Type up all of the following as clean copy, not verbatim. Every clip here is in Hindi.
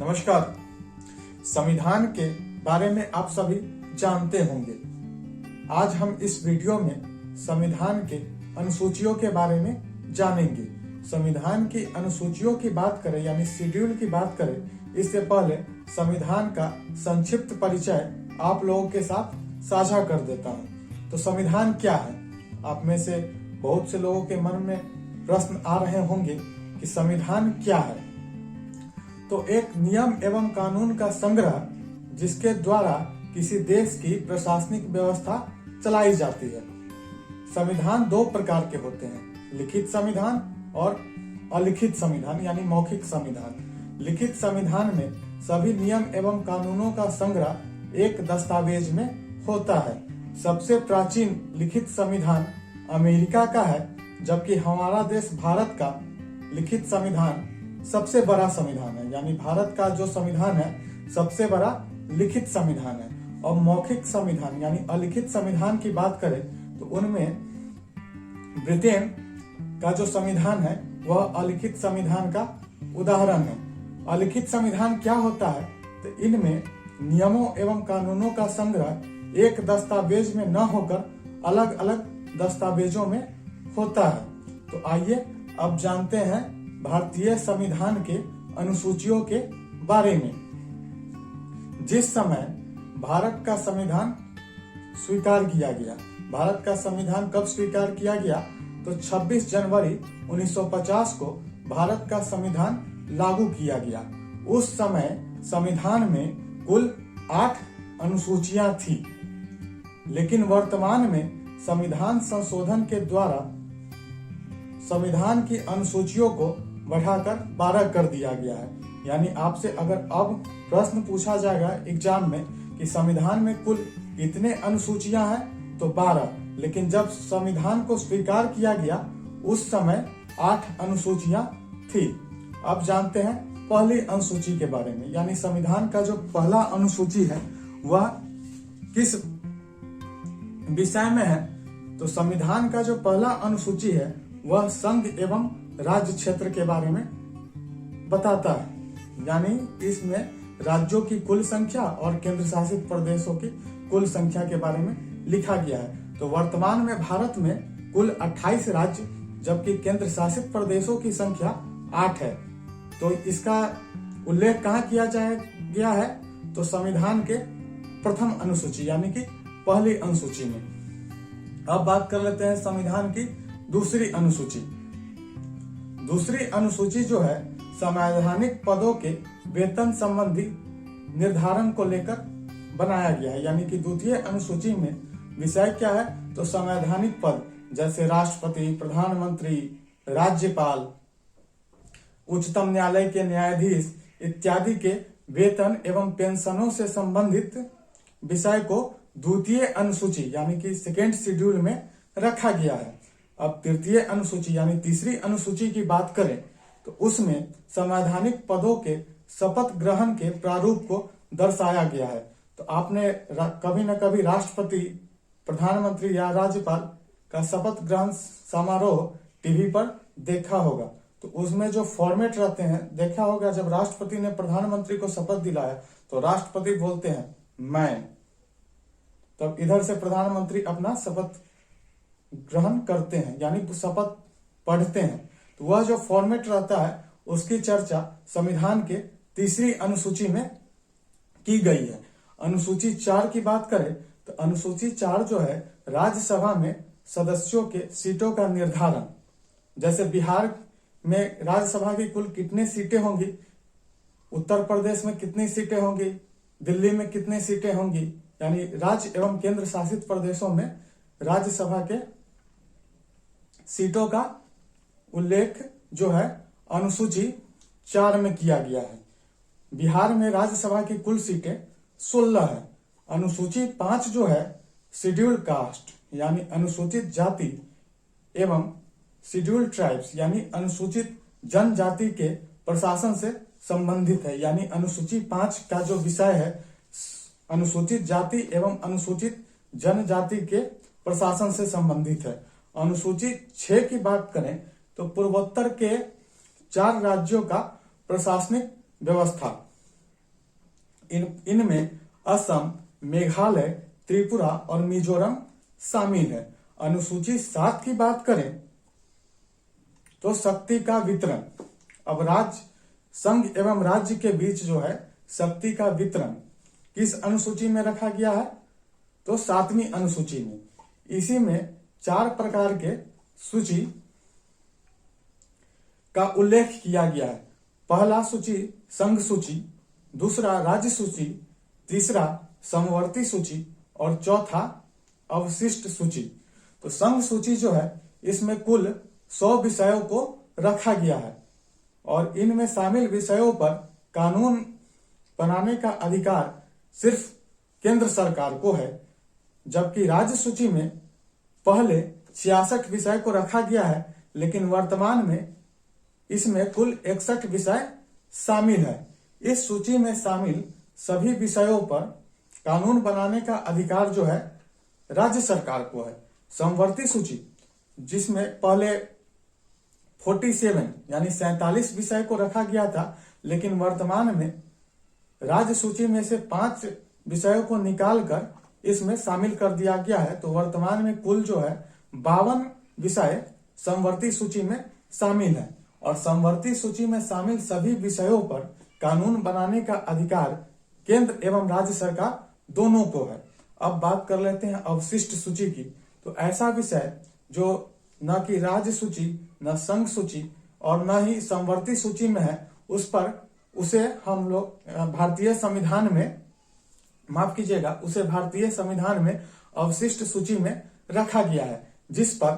नमस्कार। संविधान के बारे में आप सभी जानते होंगे। आज हम इस वीडियो में संविधान के अनुसूचियों के बारे में जानेंगे। संविधान की अनुसूचियों की बात करें यानी शेड्यूल की बात करें, इससे पहले संविधान का संक्षिप्त परिचय आप लोगों के साथ साझा कर देता हूं। तो संविधान क्या है? आप में से बहुत से लोगों के मन में प्रश्न आ रहे होंगे कि संविधान क्या है। तो एक नियम एवं कानून का संग्रह जिसके द्वारा किसी देश की प्रशासनिक व्यवस्था चलाई जाती है। संविधान दो प्रकार के होते हैं, लिखित संविधान और अलिखित संविधान यानी मौखिक संविधान। लिखित संविधान में सभी नियम एवं कानूनों का संग्रह एक दस्तावेज में होता है। सबसे प्राचीन लिखित संविधान अमेरिका का है, जबकि हमारा देश भारत का लिखित संविधान सबसे बड़ा संविधान है। यानी भारत का जो संविधान है सबसे बड़ा लिखित संविधान है। और मौखिक संविधान यानी अलिखित संविधान की बात करें तो उनमें ब्रिटेन का जो संविधान है वह अलिखित संविधान का उदाहरण है। अलिखित संविधान क्या होता है? तो इनमें नियमों एवं कानूनों का संग्रह एक दस्तावेज में न होकर अलग अलग दस्तावेजों में होता है। तो आइए अब जानते हैं भारतीय संविधान के अनुसूचियों के बारे में। जिस समय भारत का संविधान स्वीकार किया गया, भारत का संविधान कब स्वीकार किया गया? तो 26 जनवरी 1950 को भारत का संविधान लागू किया गया। उस समय संविधान में कुल 8 अनुसूचियां थी, लेकिन वर्तमान में संविधान संशोधन के द्वारा संविधान की अनुसूचियों को बढ़ाकर 12 कर दिया गया है। यानी आपसे अगर अब प्रश्न पूछा जाएगा एग्जाम में कि संविधान में कुल कितने अनुसूचियां हैं, तो 12। लेकिन जब संविधान को स्वीकार किया गया उस समय 8 अनुसूचियां थी। अब जानते हैं पहली अनुसूची के बारे में। यानी संविधान का जो पहला अनुसूची है वह किस विषय में है? तो संविधान का जो पहला अनुसूची है वह संघ एवं राज्य क्षेत्र के बारे में बताता है। यानी इसमें राज्यों की कुल संख्या और केंद्र शासित प्रदेशों की कुल संख्या के बारे में लिखा गया है। तो वर्तमान में भारत में कुल 28 राज्य, जबकि केंद्र शासित प्रदेशों की संख्या 8 है। तो इसका उल्लेख कहाँ किया गया है? तो संविधान के प्रथम अनुसूची यानी कि पहली अनुसूची में। अब बात कर लेते हैं संविधान की दूसरी अनुसूची। दूसरी अनुसूची जो है संवैधानिक पदों के वेतन संबंधी निर्धारण को लेकर बनाया गया है। यानी कि द्वितीय अनुसूची में विषय क्या है? तो संवैधानिक पद जैसे राष्ट्रपति, प्रधानमंत्री, राज्यपाल, उच्चतम न्यायालय के न्यायाधीश इत्यादि के वेतन एवं पेंशनों से संबंधित विषय को द्वितीय अनुसूची यानी कि सेकेंड शेड्यूल में रखा गया है। अब तृतीय अनुसूची यानी तीसरी अनुसूची की बात करें तो उसमें संवैधानिक पदों के शपथ ग्रहण के प्रारूप को दर्शाया गया है। तो आपने कभी न कभी राष्ट्रपति, प्रधानमंत्री या राज्यपाल का शपथ ग्रहण समारोह टीवी पर देखा होगा। तो उसमें जो फॉर्मेट रहते हैं देखा होगा, जब राष्ट्रपति ने प्रधानमंत्री को शपथ दिलाया तो राष्ट्रपति बोलते हैं मैं, तब इधर से प्रधानमंत्री अपना शपथ ग्रहण करते हैं यानी शपथ पढ़ते हैं। तो वह जो फॉर्मेट रहता है उसकी चर्चा संविधान के तीसरी अनुसूची में की गई है। अनुसूची 4 की बात करें तो अनुसूची 4 जो है राज्यसभा में सदस्यों के सीटों का निर्धारण। जैसे बिहार में राज्यसभा की कुल कितनी सीटें होंगी, उत्तर प्रदेश में कितनी सीटें होंगी, दिल्ली में कितनी सीटें होंगी। यानी राज्य एवं केंद्र शासित प्रदेशों में राज्यसभा के सीटों का उल्लेख जो है अनुसूची 4 में किया गया है। बिहार में राज्यसभा की कुल सीटें 16 है। अनुसूची 5 जो है शेड्यूल कास्ट यानी अनुसूचित जाति एवं शेड्यूल ट्राइब्स यानी अनुसूचित जनजाति के प्रशासन से संबंधित है। यानी अनुसूची 5 का जो विषय है अनुसूचित जाति एवं अनुसूचित जनजाति के प्रशासन से संबंधित है। अनुसूची 6 की बात करें तो पूर्वोत्तर के 4 राज्यों का प्रशासनिक व्यवस्था। इनमें असम, मेघालय, त्रिपुरा और मिजोरम शामिल है। अनुसूची 7 की बात करें तो शक्ति का वितरण। अब राज्य, संघ एवं राज्य के बीच जो है शक्ति का वितरण किस अनुसूची में रखा गया है? तो 7वीं अनुसूची में। इसी में 4 प्रकार के सूची का उल्लेख किया गया है। पहला सूची संघ सूची, दूसरा राज्य सूची, तीसरा समवर्ती सूची और चौथा अवशिष्ट सूची। तो संघ सूची जो है इसमें कुल 100 विषयों को रखा गया है और इनमें शामिल विषयों पर कानून बनाने का अधिकार सिर्फ केंद्र सरकार को है, जबकि राज्य सूची में पहले 66 विषय को रखा गया है, लेकिन वर्तमान में इसमें कुल 61 विषय शामिल है। इस सूची में शामिल सभी विषयों पर कानून बनाने का अधिकार जो है राज्य सरकार को है। समवर्ती सूची, जिसमें पहले 47 यानी 47 विषय को रखा गया था, लेकिन वर्तमान में राज्य सूची में से 5 विषयों को निकालकर इसमें शामिल कर दिया गया है। तो वर्तमान में कुल जो है 52 विषय समवर्ती सूची में शामिल है और समवर्ती सूची में शामिल सभी विषयों पर कानून बनाने का अधिकार केंद्र एवं राज्य सरकार दोनों को है। अब बात कर लेते हैं अवशिष्ट सूची की। तो ऐसा विषय जो न कि राज्य सूची, न संघ सूची और न ही समवर्ती सूची में है, उसे हम लोग भारतीय संविधान में, माफ कीजिएगा, उसे भारतीय संविधान में अवशिष्ट सूची में रखा गया है, जिस पर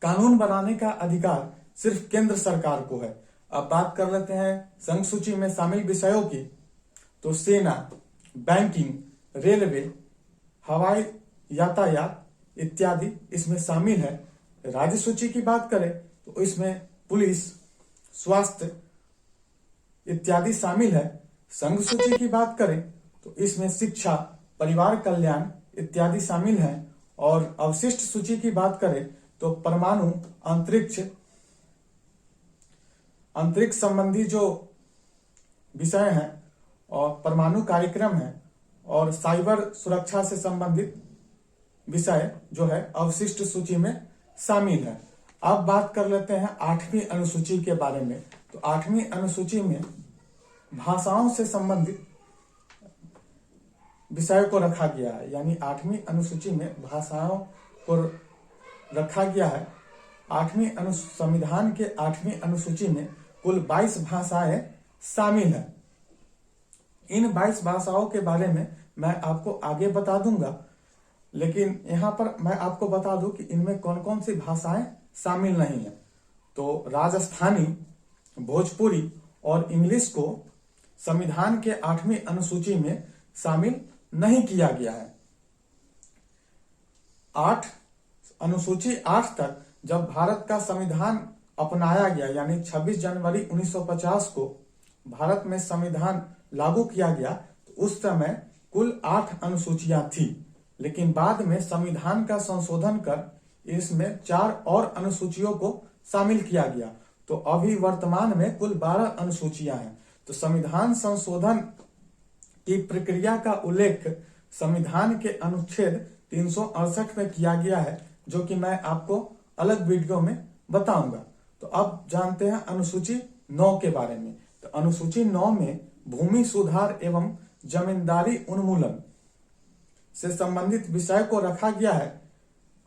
कानून बनाने का अधिकार सिर्फ केंद्र सरकार को है। अब बात कर लेते हैं संघ सूची में शामिल विषयों की। तो सेना, बैंकिंग, रेलवे, हवाई यातायात इत्यादि इसमें शामिल है। राज्य सूची की बात करें तो इसमें पुलिस, स्वास्थ्य इत्यादि शामिल है। संघ सूची की बात करें तो इसमें शिक्षा, परिवार कल्याण इत्यादि शामिल है। और अवशिष्ट सूची की बात करें तो परमाणु, अंतरिक्ष संबंधी जो विषय हैं और परमाणु कार्यक्रम है और साइबर सुरक्षा से संबंधित विषय जो है अवशिष्ट सूची में शामिल है। अब बात कर लेते हैं 8वीं अनुसूची के बारे में। तो 8वीं अनुसूची में भाषाओं से संबंधित विषय को रखा गया है, यानी 8वीं अनुसूची में भाषाओं को रखा गया है। संविधान के 8वीं अनुसूची में कुल 22 भाषाएं शामिल है। इन 22 भाषाओं के बारे में मैं आपको आगे बता दूंगा, लेकिन यहाँ पर मैं आपको बता दूं कि इनमें कौन कौन सी भाषाएं शामिल नहीं है। तो राजस्थानी, भोजपुरी और इंग्लिश को संविधान के 8वीं अनुसूची में शामिल नहीं किया गया है। अनुसूची 8 तक जब भारत का संविधान अपनाया गया, यानी 26 जनवरी 1950 को भारत में संविधान लागू किया गया, तो उस समय कुल 8 अनुसूचियां थी, लेकिन बाद में संविधान का संशोधन कर इसमें 4 और अनुसूचियों को शामिल किया गया। तो अभी वर्तमान में कुल 12 अनुसूचियां हैं। तो संविधान संशोधन की प्रक्रिया का उल्लेख संविधान के अनुच्छेद 368 में किया गया है, जो कि मैं आपको अलग वीडियो में बताऊंगा। तो अब जानते हैं अनुसूची 9 के बारे में। तो अनुसूची 9 में भूमि सुधार एवं जमींदारी उन्मूलन से संबंधित विषय को रखा गया है।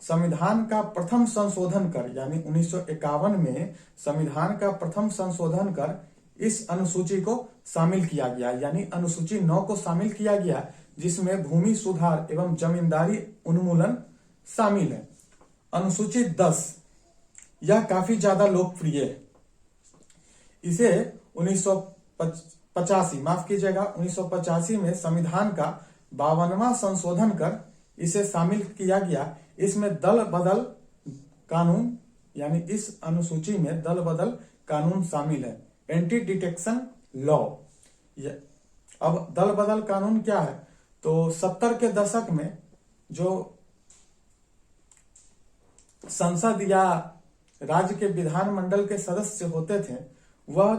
संविधान का प्रथम संशोधन कर, यानी 1951 में संविधान का प्रथम संशोधन कर इस अनुसूची को शामिल किया गया, यानी अनुसूची 9 को शामिल किया गया, जिसमें भूमि सुधार एवं जमींदारी उन्मूलन शामिल है। अनुसूची 10, यह काफी ज्यादा लोकप्रिय है। इसे 1985 में संविधान का 52वां संशोधन कर इसे शामिल किया गया। इसमें दल बदल कानून, यानी इस अनुसूची में दल बदल कानून शामिल है, एंटी डिटेक्शन लॉ। अब दल बदल कानून क्या है? तो 70 के दशक में जो संसद या राज्य के विधानमंडल के सदस्य होते थे, वह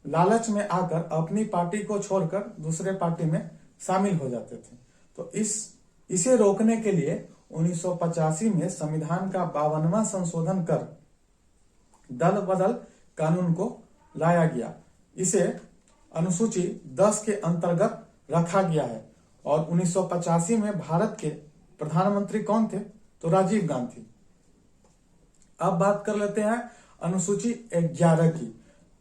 लालच में आकर अपनी पार्टी को छोड़कर दूसरे पार्टी में शामिल हो जाते थे। तो इसे रोकने के लिए 1985 में संविधान का 52वां संशोधन कर दल बदल कानून को लाया गया। इसे अनुसूची 10 के अंतर्गत रखा गया है। और 1985 में भारत के प्रधानमंत्री कौन थे? तो राजीव गांधी। अब बात कर लेते हैं अनुसूची 11 की,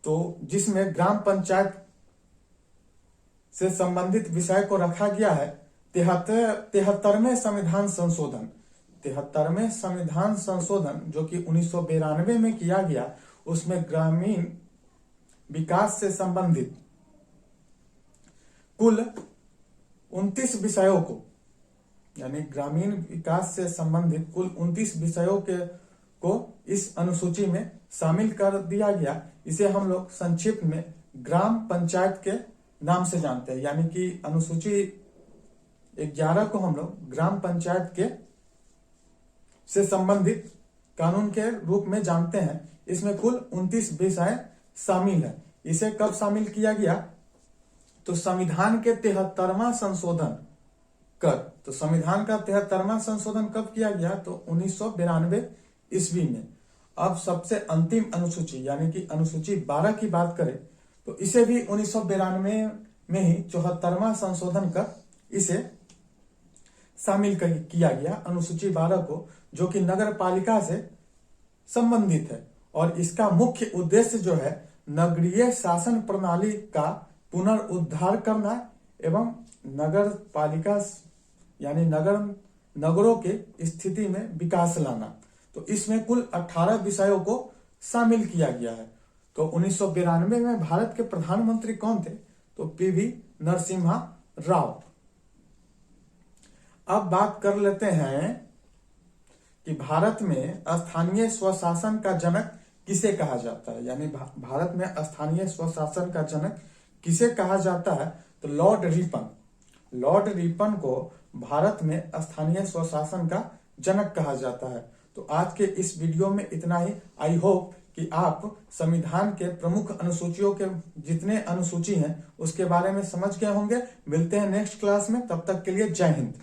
तो जिसमें ग्राम पंचायत से संबंधित विषय को रखा गया है 73वें संविधान संशोधन। 73वें संविधान संशोधन जो कि 1992 में किया गया, उसमें ग्रामीण विकास से संबंधित कुल 29 विषयों को, यानी ग्रामीण विकास से संबंधित कुल 29 विषयों को इस अनुसूची में शामिल कर दिया गया। इसे हम लोग संक्षिप्त में ग्राम पंचायत के नाम से जानते हैं, यानी कि अनुसूची 11 को हम लोग ग्राम पंचायत के से संबंधित कानून के रूप में जानते हैं। इसमें कुल 29 विषय शामिल है। इसे कब शामिल किया गया? तो संविधान के 73वां संशोधन कर, तो संविधान का 73वां संशोधन कब किया गया? तो 1992 ईस्वी में। अब सबसे अंतिम अनुसूची यानी कि अनुसूची 12 की बात करें तो इसे भी 1992 में ही 74वां संशोधन कर इसे शामिल किया गया अनुसूची 12 को, जो कि नगर पालिका से संबंधित है। और इसका मुख्य उद्देश्य जो है नगरीय शासन प्रणाली का पुनरुद्धार करना एवं नगर पालिका यानी नगरों के स्थिति में विकास लाना। तो इसमें कुल 18 विषयों को शामिल किया गया है। तो 1992 में भारत के प्रधानमंत्री कौन थे? तो पीवी नरसिम्हा राव। अब बात कर लेते हैं कि भारत में स्थानीय स्वशासन का जनक किसे कहा जाता है, यानी भारत में स्थानीय स्वशासन का जनक किसे कहा जाता है? तो लॉर्ड रिपन। लॉर्ड रिपन को भारत में स्थानीय स्वशासन का जनक कहा जाता है। तो आज के इस वीडियो में इतना ही। आई होप कि आप संविधान के प्रमुख अनुसूचियों के जितने अनुसूची हैं उसके बारे में समझ गए होंगे। मिलते हैं नेक्स्ट क्लास में, तब तक के लिए जय हिंद।